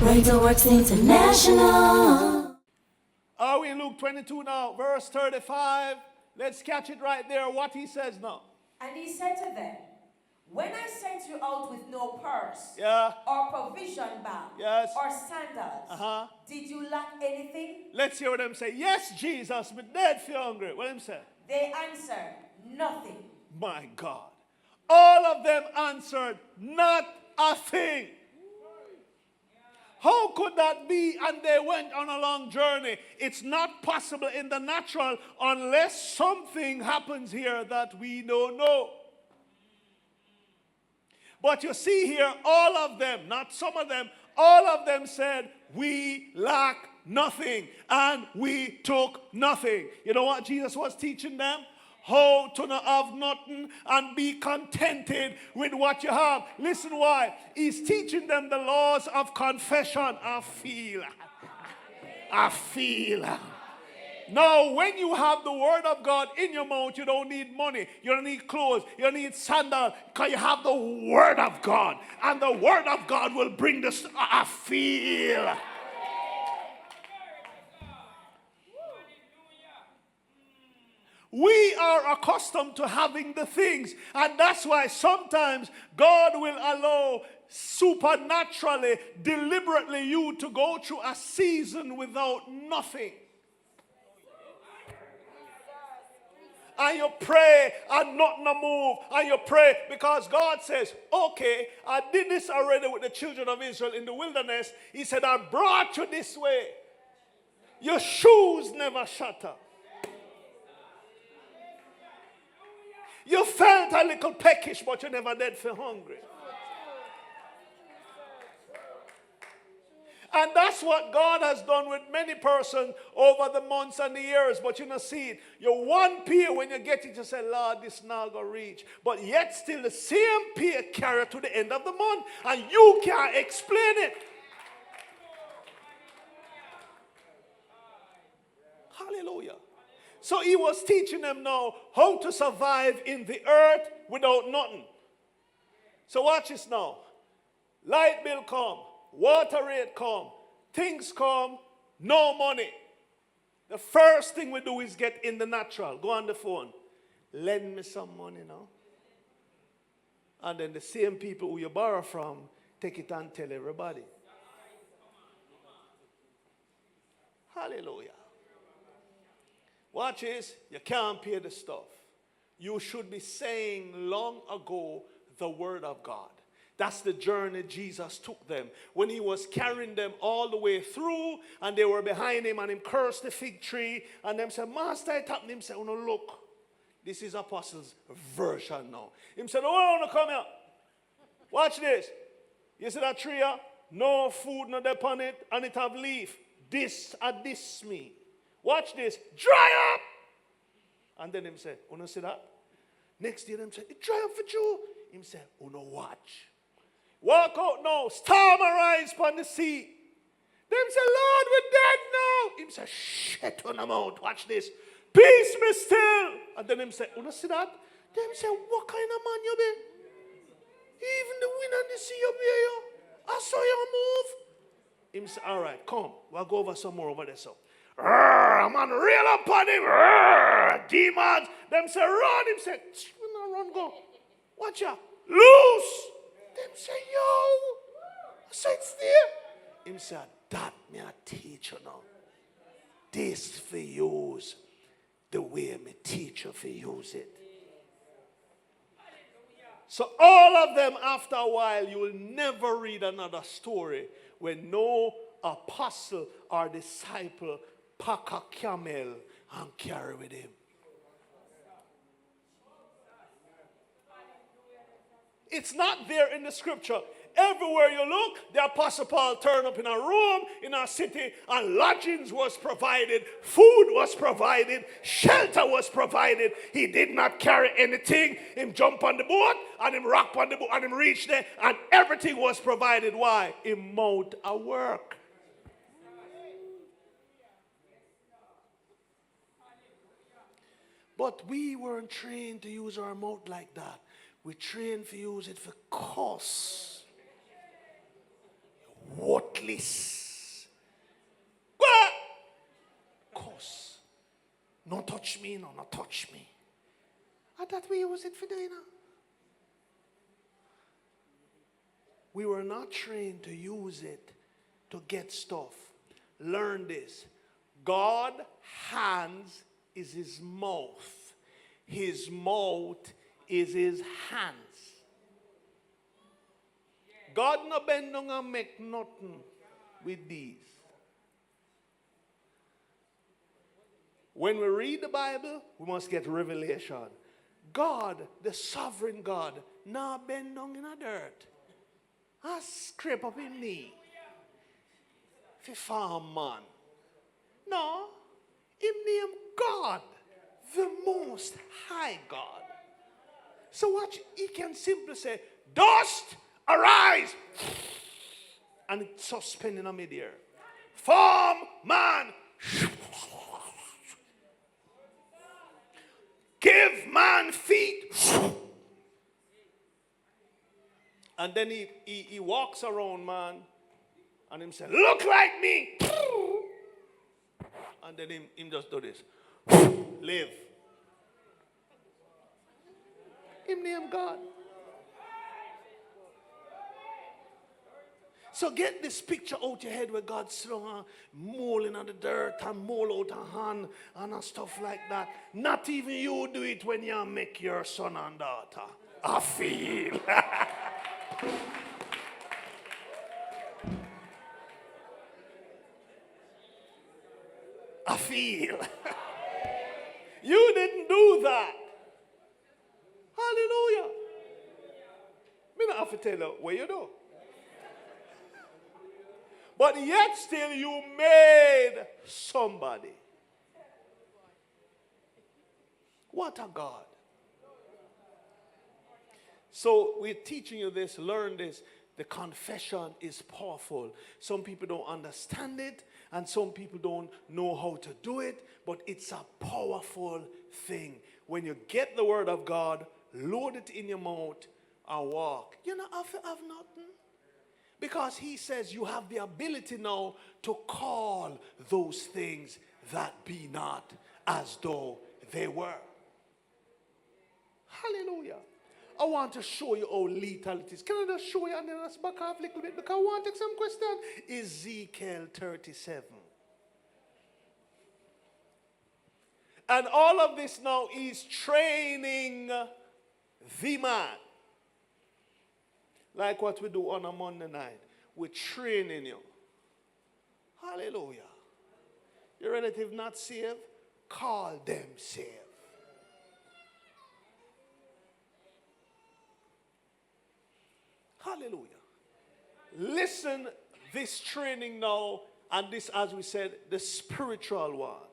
Radio Works International. Are we in Luke 22 now? Verse 35. Let's catch it right there. What he says now. And he said to them, when I sent you out with no purse, or provision bag, or sandals, did you lack anything? Let's hear them say, yes, Jesus, but dead for hungry. What them say? They answered, nothing. My God. All of them answered, not a thing. How could that be? And they went on a long journey. It's not possible in the natural unless something happens here that we don't know. But you see here, all of them, not some of them, all of them said, we lack nothing, and we took nothing. You know what Jesus was teaching them? How to not have nothing and be contented with what you have. Listen why. He's teaching them the laws of confession. I feel. Now, when you have the word of God in your mouth, you don't need money. You don't need clothes. You don't need sandals. Because you have the word of God. And the word of God will bring this. I feel. We are accustomed to having the things, and that's why sometimes God will allow supernaturally, deliberately you to go through a season without nothing. And you pray and nothing to move, and you pray because God says, okay, I did this already with the children of Israel in the wilderness. He said, I brought you this way. Your shoes never shatter. You felt a little peckish, but you never did feel hungry. And that's what God has done with many persons over the months and the years. But you don't see it. You're one peer when you get it, you say, Lord, this now going to reach. But yet still the same peer carry to the end of the month. And you can't explain it. Hallelujah. So he was teaching them now how to survive in the earth without nothing. So watch this now. Light bill come, water rate come, things come, no money. The first thing we do is get in the natural. Go on the phone. Lend me some money now. And then the same people who you borrow from, take it and tell everybody. Hallelujah. Watch this, you can't pay the stuff. You should be saying long ago the word of God. That's the journey Jesus took them. When he was carrying them all the way through, and they were behind him, and him cursed the fig tree, and them said, Master, it happened. Him said, oh no, look, this is Apostles' version now. Him said, oh, I want to come here. Watch this. You see that tree here? No food, not upon it, and it have leaf. This me. Watch this. Dry up. And then him say, oh no, see that? Next day him say, it dry up for you. Him say, oh no, watch. Walk out now. Storm arise upon the sea. Them say, Lord, we're dead now. Him say, shut on them out. Watch this. Peace be still. And then him say, oh no, see that? Them say, what kind of man you be? Even the wind and the sea up here, you. I saw you move. Him say, all right, come. We'll go over some more over there, so. Man, reel up on him. Demons. Them say, run. Him say, run, go. Watch out. Loose. Them say, yo. I say, it's there. Him say, that me a teach you now. This for use the way me teach you for use it. So all of them, after a while, you will never read another story where no apostle or disciple pack a camel and carry with him. It's not there in the scripture. Everywhere you look, the Apostle Paul turned up in a room, in a city, and lodgings was provided, food was provided, shelter was provided. He did not carry anything. Him jump on the boat, and him rock on the boat, and him reach there, and everything was provided. Why? Him mouth a work. But we weren't trained to use our mouth like that. We trained to use it for curse. worthless. What? Cause. No touch me, no, not touch me. And that we use it for doing that. We were not trained to use it to get stuff. Learn this. God's hands is his mouth. His mouth is his hands. God no bend down and make nothing with these. When we read the Bible, we must get revelation. God, the sovereign God, now bend down in the dirt. I scrape up his knee. If you farm man. No, him name God, the most high God. So watch, he can simply say, dust, arise. And it's suspending in midair. Form man. Give man feet. And then he walks around, man, and him say, look like me. And then him just do this. Live. Him name God. So get this picture out your head where God's strong molding on the dirt and mold out a hand and stuff like that. Not even you do it when you make your son and daughter. I feel. I feel. You didn't do that. Hallelujah. Me not have to tell you what you do. But yet still you made somebody. What a God. So we're teaching you this, learn this. The confession is powerful. Some people don't understand it, and some people don't know how to do it, but it's a powerful thing. When you get the word of God, load it in your mouth and walk. You know, I have nothing. Because he says you have the ability now to call those things that be not as though they were. Hallelujah. I want to show you how lethal it is. Can I just show you and then let's back off a little bit because I want to take some questions. Ezekiel 37. And all of this now is training the man. Like what we do on a Monday night. We're training you. Hallelujah. Your relative not saved, call them saved. Hallelujah. Listen, this training now, and this, as we said, the spiritual one.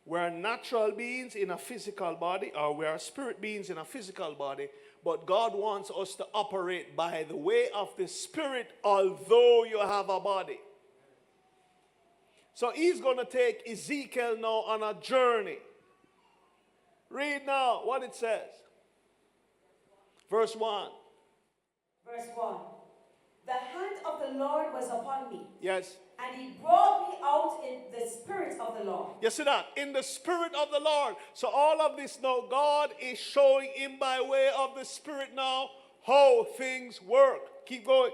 We're natural beings in a physical body, or we are spirit beings in a physical body, but God wants us to operate by the way of the Spirit, although you have a body. So he's going to take Ezekiel now on a journey. Read now what it says. Verse 1. Verse 1. The hand of the Lord was upon me. Yes. And he brought me out in the spirit of the Lord. You see that? In the spirit of the Lord. So all of this now, God is showing him by way of the Spirit now how things work. Keep going.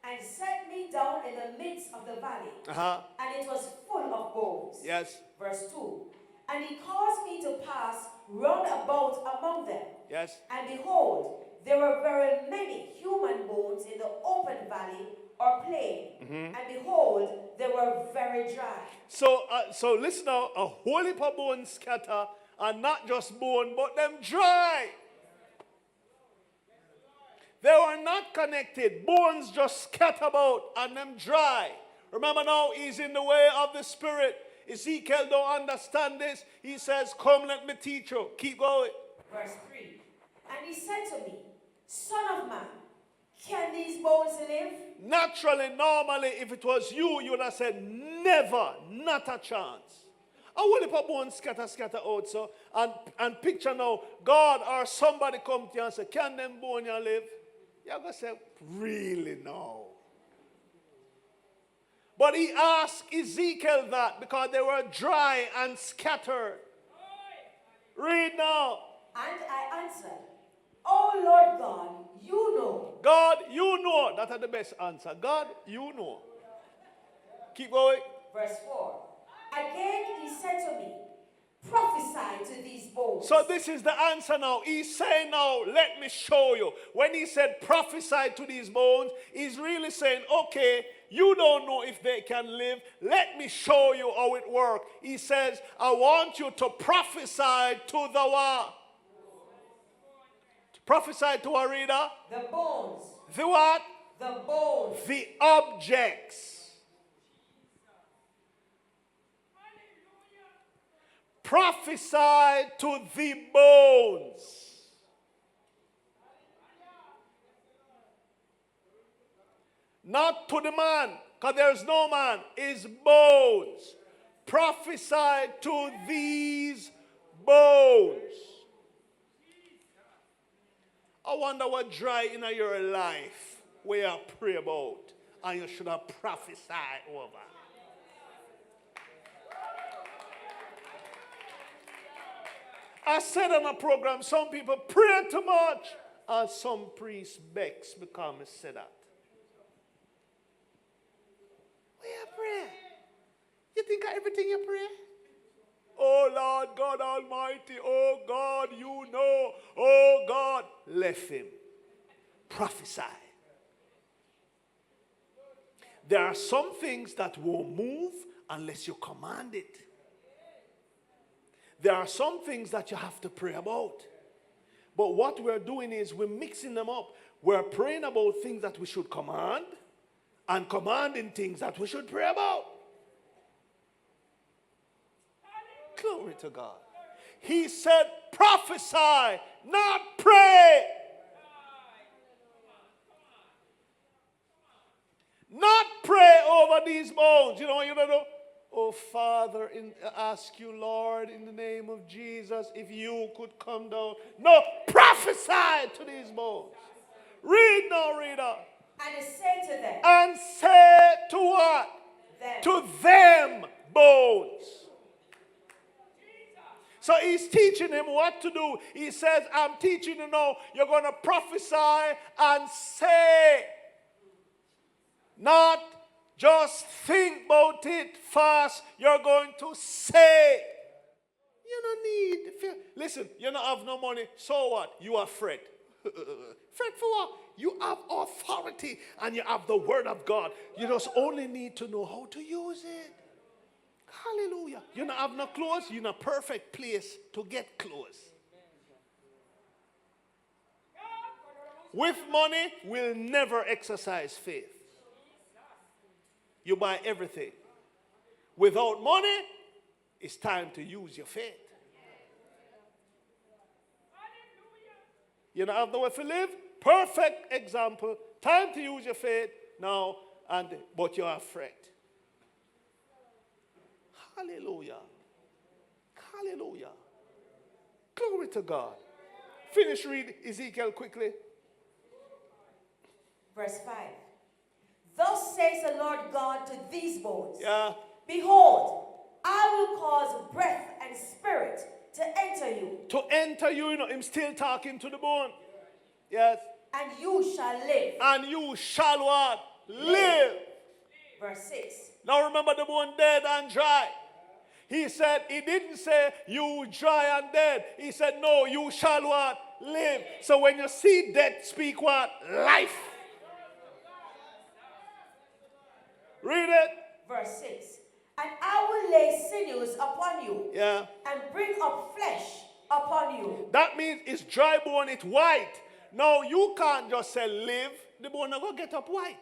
And set me down in the midst of the valley. And it was full of bones. Yes. Verse 2. And he caused me to pass round about among them. Yes. And behold, there were very many human bones in the open valley or plain. And behold, they were very dry. So listen now, a whole heap of bones scatter, and not just bone, but them dry. They were not connected. Bones just scatter about, and them dry. Remember now, he's in the way of the Spirit. Ezekiel don't understand this. He says, come, let me teach you. Keep going. Verse 3. And he said to me, Son of man, can these bones live? Naturally, normally, if it was you, you would have said, never, not a chance. I will if a bone scatter out, so, and picture now, God or somebody come to you and say, can them bones live? You're going to say, really no. But he asked Ezekiel that because they were dry and scattered. Read now. And I answered, O Lord God, you know. God, you know. That is the best answer. God, you know. Keep going. Verse 4. Again he said to me, prophesy to these bones. So this is the answer now. He's saying now, let me show you. When he said prophesy to these bones, he's really saying, okay, you don't know if they can live. Let me show you how it works. He says, I want you to prophesy to the what? Prophesy to a reader. The bones. The what? The bones. The objects. Prophesy to the bones. Not to the man, because there's no man. It's bones. Prophesy to these bones. I wonder what dry in your life where you pray about and you should have prophesied over. I said on a program, some people pray too much, and some priests begs because I said that. Where you pray? You think of everything you pray? Oh Lord God Almighty, oh God, you know, oh God. Left him. Prophesy. There are some things that won't move unless you command it. There are some things that you have to pray about. But what we're doing is we're mixing them up. We're praying about things that we should command and commanding things that we should pray about. Glory to God. He said, prophesy, not pray. Not pray over these bones. You know what you don't know? Oh, Father, I ask you, Lord, in the name of Jesus, if you could come down. No, prophesy to these bones. Read now, reader. And say to them. And say to what? Them. To them bones. So he's teaching him what to do. He says, I'm teaching you now. You're going to prophesy and say. Not just think about it fast. You're going to say. You don't need fear. Listen, you don't have no money. So what? You are fret. Fret for what? You have authority and you have the word of God. You just only need to know how to use it. Hallelujah. You don't have no clothes. You're in a perfect place to get clothes. With money, we'll never exercise faith. You buy everything. Without money, it's time to use your faith. You don't have nowhere to live? Perfect example. Time to use your faith now, but you're afraid. Hallelujah. Hallelujah. Glory to God. Finish read Ezekiel quickly. Verse 5. Thus says the Lord God to these bones. Yeah. Behold, I will cause breath and spirit to enter you. To enter you, him still talking to the bone. Yes. And you shall live. And you shall what? Live. Verse 6. Now remember the bone dead and dry. He said, he didn't say you dry and dead. He said, no, you shall what? Live. So when you see death, speak what? Life. Read it. Verse 6. And I will lay sinews upon you. Yeah. And bring up flesh upon you. That means it's dry bone, it's white. Now you can't just say live. The bone will get up white.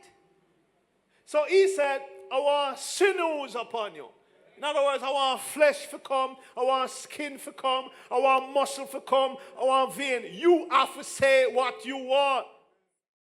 So he said, I want sinews upon you. In other words, I want flesh to come. I want skin to come. I want muscle to come. I want vein. You have to say what you want.